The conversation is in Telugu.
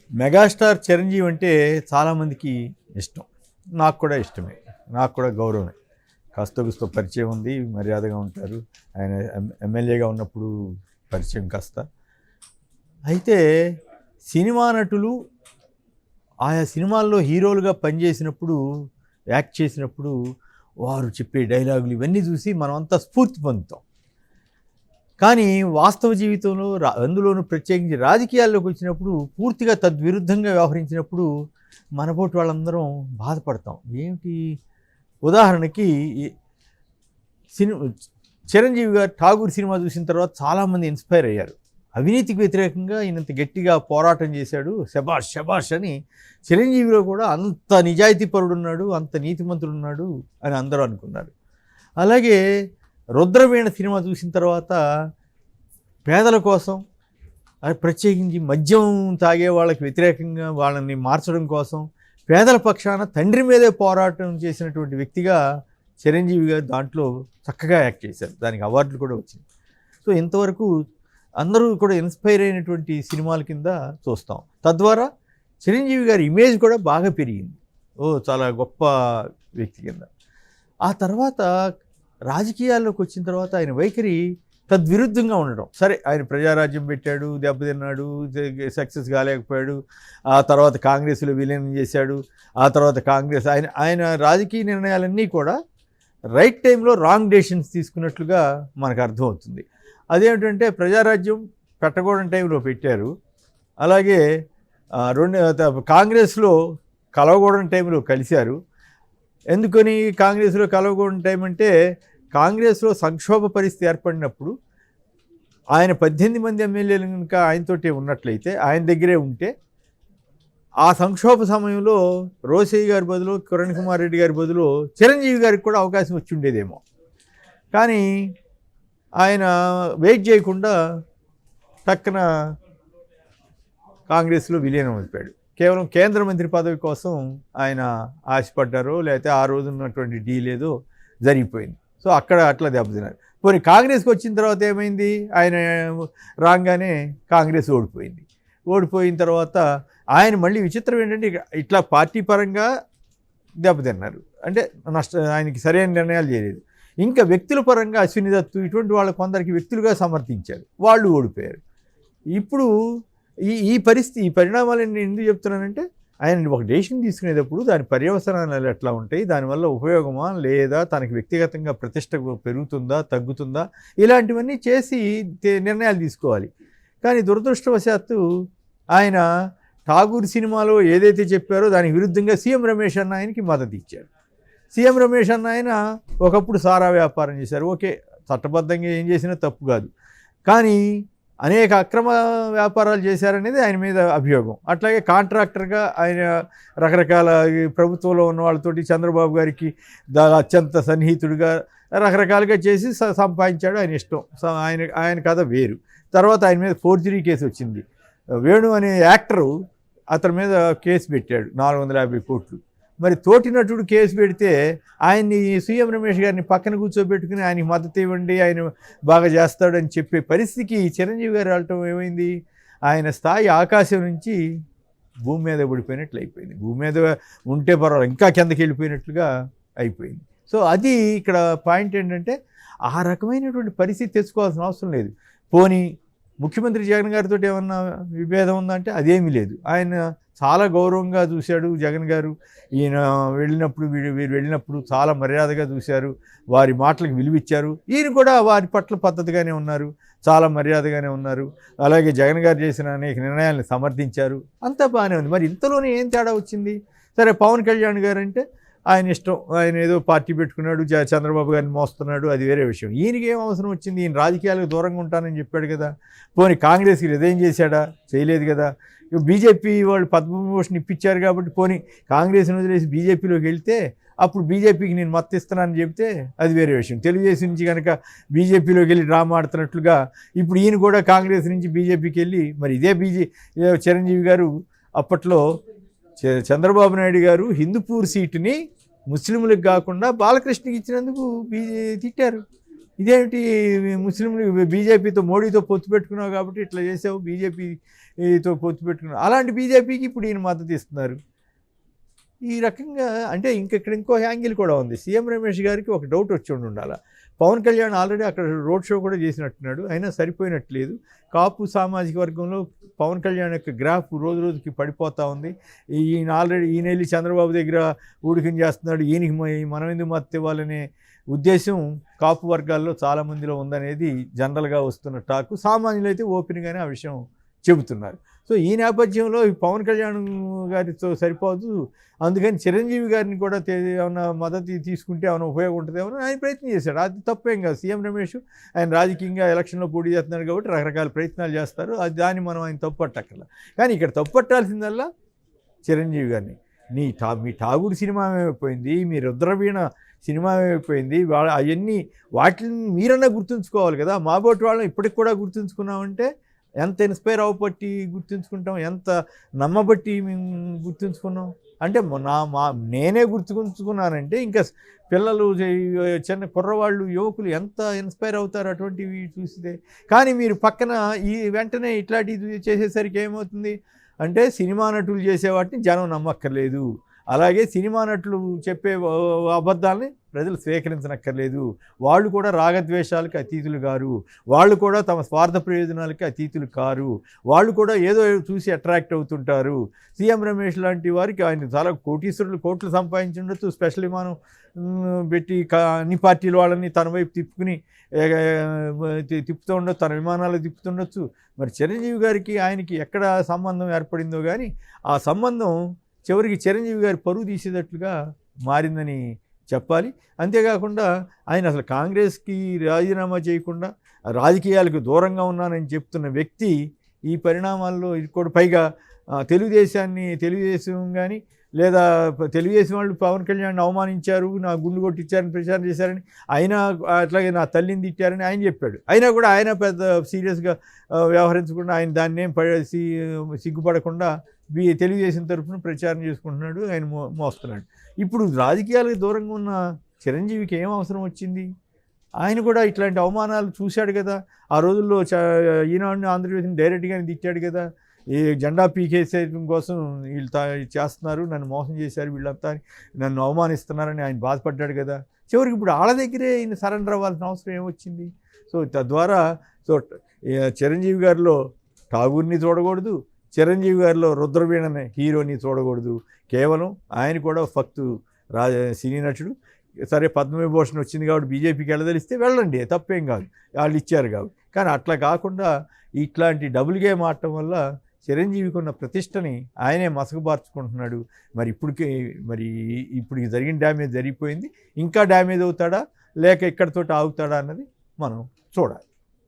మెగాస్టార్ చిరంజీవి అంటే చాలామందికి ఇష్టం. నాకు కూడా ఇష్టమే, నాకు కూడా గౌరవమే. కాస్త కూస్తో పరిచయం ఉంది, మర్యాదగా ఉంటారు. ఆయన ఎమ్మెల్యేగా ఉన్నప్పుడు పరిచయం కాస్త. అయితే సినిమా నటులు ఆయా సినిమాల్లో హీరోలుగా పనిచేసినప్పుడు, యాక్ట్ చేసినప్పుడు వారు చెప్పే డైలాగులు ఇవన్నీ చూసి మనమంతా స్ఫూర్తి పొందుతాం. కానీ వాస్తవ జీవితంలో అందులోనూ ప్రత్యేకించి రాజకీయాల్లోకి వచ్చినప్పుడు పూర్తిగా తద్విరుద్ధంగా వ్యవహరించినప్పుడు మనపోటి వాళ్ళందరం బాధపడతాం. ఏమిటి, ఉదాహరణకి చిరంజీవి గారు ఠాగూర్ సినిమా చూసిన తర్వాత చాలామంది ఇన్స్పైర్ అయ్యారు. అవినీతికి వ్యతిరేకంగా ఈయనంత గట్టిగా పోరాటం చేశాడు, శబాష్ శబాష్ అని. చిరంజీవిలో కూడా అంత నిజాయితీపరుడున్నాడు, అంత నీతిమంతుడున్నాడు అని అందరూ అనుకున్నారు. అలాగే రుద్రవీణ సినిమా చూసిన తర్వాత పేదల కోసం, ప్రత్యేకించి మద్యం తాగే వాళ్ళకి వ్యతిరేకంగా వాళ్ళని మార్చడం కోసం పేదల పక్షాన తండ్రి మీదే పోరాటం చేసినటువంటి వ్యక్తిగా చిరంజీవి గారు దాంట్లో చక్కగా యాక్ట్ చేశారు. దానికి అవార్డులు కూడా వచ్చింది. సో ఇంతవరకు అందరూ కూడా ఇన్స్పైర్ అయినటువంటి సినిమాల కింద చూస్తాం. తద్వారా చిరంజీవి గారి ఇమేజ్ కూడా బాగా పెరిగింది. చాలా గొప్ప వ్యక్తి కింద. ఆ తర్వాత రాజకీయాల్లోకి వచ్చిన తర్వాత ఆయన వైఖరి తద్విరుద్ధంగా ఉండడం. సరే, ఆయన ప్రజారాజ్యం పెట్టాడు, దెబ్బతిన్నాడు, సక్సెస్ కాలేకపోయాడు. ఆ తర్వాత కాంగ్రెస్లో విలీనం చేశాడు. ఆ తర్వాత కాంగ్రెస్ ఆయన రాజకీయ నిర్ణయాలన్నీ కూడా రైట్ టైంలో రాంగ్ డెసిషన్స్ తీసుకున్నట్లుగా మనకు అర్థమవుతుంది. అదేమిటంటే ప్రజారాజ్యం పెట్టకూడని టైంలో పెట్టారు. అలాగే కాంగ్రెస్లో కలవకూడని టైంలో కలిశారు. ఎందుకని కాంగ్రెస్లో కలవకూడని టైం అంటే, కాంగ్రెస్లో సంక్షోభ పరిస్థితి ఏర్పడినప్పుడు ఆయన 18 మంది ఎమ్మెల్యేలు కనుక ఆయనతోటే ఉన్నట్లయితే, ఆయన దగ్గరే ఉంటే, ఆ సంక్షోభ సమయంలో రోసయ్య గారి బదులు, కిరణ్ కుమార్ రెడ్డి గారి బదులు చిరంజీవి గారికి కూడా అవకాశం వచ్చి ఉండేదేమో. కానీ ఆయన వెయిట్ చేయకుండా టక్కున కాంగ్రెస్లో విలీనం అయిపోయాడు. కేవలం కేంద్ర మంత్రి పదవి కోసం ఆయన ఆశపడ్డారో, లేకపోతే ఆ రోజు ఉన్నటువంటి డీల్ ఏదో జరిగిపోయింది. సో అక్కడ అట్లా దెబ్బతిన్నారు. పోనీ కాంగ్రెస్కి వచ్చిన తర్వాత ఏమైంది, ఆయన రాగానే కాంగ్రెస్ ఓడిపోయింది. ఓడిపోయిన తర్వాత ఆయన మళ్ళీ విచిత్రం ఏంటంటే, ఇట్లా పార్టీ పరంగా దెబ్బతిన్నారు. అంటే ఆయనకి సరైన నిర్ణయాలు చేయలేదు. ఇంకా వ్యక్తుల పరంగా అశ్విని దత్తు ఇటువంటి వాళ్ళ కొందరికి వ్యక్తులుగా సమర్థించారు, వాళ్ళు ఓడిపోయారు. ఇప్పుడు ఈ పరిస్థితి, ఈ పరిణామాలను నేను ఎందుకు చెప్తున్నానంటే, ఆయన ఒక డెసిషన్ తీసుకునేటప్పుడు దాని పర్యవసనాలు ఎట్లా ఉంటాయి, దానివల్ల ఉపయోగమా లేదా, తనకి వ్యక్తిగతంగా ప్రతిష్ట పెరుగుతుందా తగ్గుతుందా, ఇలాంటివన్నీ చేసి నిర్ణయాలు తీసుకోవాలి. కానీ దురదృష్టవశాత్తు ఆయన ఠాగూర్ సినిమాలో ఏదైతే చెప్పారో దానికి విరుద్ధంగా సీఎం రమేష్ అన్న ఆయనకి మద్దతు ఇచ్చారు. సీఎం రమేష్ అన్న ఆయన ఒకప్పుడు సారా వ్యాపారం చేశారు. ఓకే, చట్టబద్ధంగా ఏం చేసినా తప్పు కాదు. కానీ అనేక అక్రమ వ్యాపారాలు చేశారనేది ఆయన మీద అభియోగం. అట్లాగే కాంట్రాక్టర్గా ఆయన రకరకాల ప్రభుత్వంలో ఉన్న వాళ్ళతోటి చంద్రబాబు గారికి అత్యంత సన్నిహితుడిగా రకరకాలుగా చేసి సంపాదించాడు. ఆయన ఇష్టం, ఆయన కథ వేరు. తర్వాత ఆయన మీద ఫోర్జరీ కేసు వచ్చింది. వేణు అనే యాక్టరు అతని మీద కేసు పెట్టాడు, 450 కోట్లు. మరి తోటి నటుడు కేసు పెడితే ఆయన్ని సీఎం రమేష్ గారిని పక్కన కూర్చోబెట్టుకుని ఆయనకి మద్దతు ఇవ్వండి, ఆయన బాగా చేస్తాడని చెప్పే పరిస్థితికి చిరంజీవి గారు వెళ్ళటం ఏమైంది, ఆయన స్థాయి ఆకాశం నుంచి భూమి మీద పడిపోయినట్లు అయిపోయింది. భూమి మీద ఉంటే పర్వాలేదు, ఇంకా కిందకి వెళ్ళిపోయినట్లుగా అయిపోయింది. సో అది ఇక్కడ పాయింట్ ఏంటంటే, ఆ రకమైనటువంటి పరిస్థితి తెచ్చుకోవాల్సిన అవసరం లేదు. పోనీ ముఖ్యమంత్రి జగన్ గారితో ఏమన్నా విభేదం ఉందంటే అదేమీ లేదు. ఆయన చాలా గౌరవంగా చూశాడు జగన్ గారు. ఈయన వెళ్ళినప్పుడు వీరు వెళ్ళినప్పుడు చాలా మర్యాదగా చూశారు, వారి మాటలకు విలువిచ్చారు. ఈయన కూడా వారి పట్ల పద్ధతిగానే ఉన్నారు, చాలా మర్యాదగానే ఉన్నారు. అలాగే జగన్ గారు చేసిన అనేక నిర్ణయాలను సమర్థించారు. అంతా బాగానే ఉంది. మరి ఇంతలోనే ఏం తేడా వచ్చింది? సరే, పవన్ కళ్యాణ్ గారు అంటే ఆయన ఇష్టం, ఆయన ఏదో పార్టీ పెట్టుకున్నాడు, చంద్రబాబు గారిని మోస్తున్నాడు, అది వేరే విషయం. ఈయనకి ఏం అవసరం వచ్చింది? ఈయన రాజకీయాలకు దూరంగా ఉంటానని చెప్పాడు కదా. పోనీ కాంగ్రెస్కి రిజైన్ చేశాడా? చేయలేదు కదా. బీజేపీ వాళ్ళు పద్మభూషణ్ ఇప్పించారు కాబట్టి పోనీ కాంగ్రెస్ని వదిలేసి బీజేపీలోకి వెళ్తే అప్పుడు బీజేపీకి నేను మద్దతు ఇస్తున్నానని చెప్తే అది వేరే విషయం. తెలుగుదేశం నుంచి కనుక బీజేపీలోకి వెళ్ళి డ్రామా ఆడుతున్నట్లుగా ఇప్పుడు ఈయన కూడా కాంగ్రెస్ నుంచి బీజేపీకి వెళ్ళి, మరి ఇదే చిరంజీవి గారు అప్పట్లో చంద్రబాబు నాయుడు గారు హిందూపూర్ సీటుని ముస్లింలకు కాకుండా బాలకృష్ణకి ఇచ్చినందుకు తిట్టారు. ఇదేమిటి ముస్లింలు బీజేపీతో మోడీతో పొత్తు పెట్టుకున్నావు కాబట్టి ఇట్లా చేసావు, బీజేపీతో పొత్తు పెట్టుకున్నావు, అలాంటి బీజేపీకి ఇప్పుడు ఈయన మద్దతు ఇస్తున్నారు. ఈ రకంగా అంటే ఇక్కడ ఇంకో యాంగిల్ కూడా ఉంది. సీఎం రమేష్ గారికి ఒక డౌట్ వచ్చి ఉండాలి. పవన్ కళ్యాణ్ ఆల్రెడీ అక్కడ రోడ్ షో కూడా చేసినట్టున్నాడు, అయినా సరిపోయినట్లేదు. కాపు సామాజిక వర్గంలో పవన్ కళ్యాణ్ యొక్క గ్రాఫ్ రోజు రోజుకి పడిపోతూ ఉంది. ఈయన వెళ్ళి చంద్రబాబు దగ్గర ఊడికం చేస్తున్నాడు, ఈయనకి మనం ఎందుకు మద్దతు ఇవ్వాలనే ఉద్దేశం కాపు వర్గాల్లో చాలామందిలో ఉందనేది జనరల్గా వస్తున్న టాకు. సామాన్యులు అయితే ఓపెన్గానే ఆ విషయం చెబుతున్నారు. సో ఈ నేపథ్యంలో పవన్ కళ్యాణ్ గారితో సరిపోదు, అందుకని చిరంజీవి గారిని కూడా ఏమైనా మద్దతు తీసుకుంటే ఏమైనా ఉపయోగం ఉంటుందేమో ఆయన ప్రయత్నం చేశాడు. అది తప్పేం కాదు. సీఎం రమేష్ ఆయన రాజకీయంగా ఎలక్షన్లో పోటీ చేస్తున్నాడు కాబట్టి రకరకాల ప్రయత్నాలు చేస్తారు, అది దాన్ని మనం ఆయన తప్పుపట్టక్కర్లా. కానీ ఇక్కడ తప్పుపట్టాల్సిందల్లా చిరంజీవి గారిని. మీ ఠాగూర్ సినిమా ఏమైపోయింది, మీ రుద్రవీణ సినిమా ఏమైపోయింది, అవన్నీ వాటిని మీరన్నా గుర్తుంచుకోవాలి కదా. మాబోటి వాళ్ళని ఇప్పటికి కూడా గుర్తుంచుకున్నామంటే ఎంత ఇన్స్పైర్ అవ్వబట్టి గుర్తుంచుకుంటాం, ఎంత నమ్మబట్టి మేము గుర్తుంచుకున్నాం అంటే నేనే గుర్తుంచుకున్నానంటే ఇంకా పిల్లలు, చిన్న కుర్రవాళ్ళు, యువకులు ఎంత ఇన్స్పైర్ అవుతారు అటువంటివి చూస్తే. కానీ మీరు పక్కన వెంటనే ఇట్లాంటివి చేసేసరికి ఏమవుతుంది అంటే సినిమా నటులు చేసేవాటిని జనం నమ్మక్కర్లేదు, అలాగే సినిమా నటులు చెప్పే అబద్ధాలని ప్రజలు స్వీకరించనక్కర్లేదు. వాళ్ళు కూడా రాగద్వేషాలకు అతీతులు కారు, వాళ్ళు కూడా తమ స్వార్థ ప్రయోజనాలకి అతీతులు కారు, వాళ్ళు కూడా ఏదో చూసి అట్రాక్ట్ అవుతుంటారు. సీఎం రమేష్ లాంటి వారికి ఆయన చాలా కోటీశ్వరులు, కోట్లు సంపాదించి ఉండొచ్చు, స్పెషల్ విమానం పెట్టి అన్ని పార్టీల వాళ్ళని తన వైపు తిప్పుతూ ఉండొచ్చు, తన విమానాలు తిప్పుతుండొచ్చు. మరి చిరంజీవి గారికి ఆయనకి ఎక్కడ సంబంధం ఏర్పడిందో కానీ ఆ సంబంధం చివరికి చిరంజీవి గారి పరువు తీసేటట్లుగా మారిందని చెప్పాలి. అంతేకాకుండా ఆయన అసలు కాంగ్రెస్కి రాజీనామా చేయకుండా రాజకీయాలకు దూరంగా ఉన్నానని చెప్తున్న వ్యక్తి ఈ పరిణామాల్లో ఇది కూడా పైగా తెలుగుదేశం కానీ లేదా తెలుగుదేశం వాళ్ళు పవన్ కళ్యాణ్ అవమానించారు, నా గుండు కొట్టించారని ప్రచారం చేశారని, అయినా అట్లాగే నా తల్లిని తిట్టారని ఆయన చెప్పాడు. అయినా కూడా ఆయన పెద్ద సీరియస్గా వ్యవహరించకుండా ఆయన దాన్ని ఏం సిగ్గుపడకుండా తెలుగుదేశం తరఫున ప్రచారం చేసుకుంటున్నాడు, ఆయన మోస్తున్నాడు. ఇప్పుడు రాజకీయాలకు దూరంగా ఉన్న చిరంజీవికి ఏం అవసరం వచ్చింది? ఆయన కూడా ఇట్లాంటి అవమానాలు చూశాడు కదా. ఆ రోజుల్లో ఈనాడుని ఆంధ్రప్రదేశ్ని డైరెక్ట్గానే తిట్టాడు కదా. ఈ జెండా పీకేసేయడం కోసం వీళ్ళు చేస్తున్నారు, నన్ను మోసం చేశారు, వీళ్ళంతా నన్ను అవమానిస్తున్నారని ఆయన బాధపడ్డాడు కదా. చివరికి ఇప్పుడు వాళ్ళ దగ్గరే ఈయన సరెండర్ అవ్వాల్సిన అవసరం ఏమొచ్చింది? సో తద్వారా చిరంజీవి గారిలో ఠాగూర్ని చూడకూడదు, చిరంజీవి గారిలో రుద్రవీణ హీరోని చూడకూడదు. కేవలం ఆయన కూడా ఫక్తు సినీ నటుడు. సరే పద్మవిభూషణ్ వచ్చింది కాబట్టి బీజేపీకి వెళ్ళదలిస్తే వెళ్ళండి, తప్పేం కాదు, వాళ్ళు ఇచ్చారు కాబట్టి. కానీ అట్లా కాకుండా ఇట్లాంటి డబుల్ గేమ్ ఆడటం వల్ల చిరంజీవికి ఉన్న ప్రతిష్టని ఆయనే మసకబార్చుకుంటున్నాడు. మరి ఇప్పుడు జరిగిన డ్యామేజ్ జరిగిపోయింది, ఇంకా డ్యామేజ్ అవుతాడా లేక ఇక్కడితోటి ఆగుతాడా అన్నది మనం చూడాలి.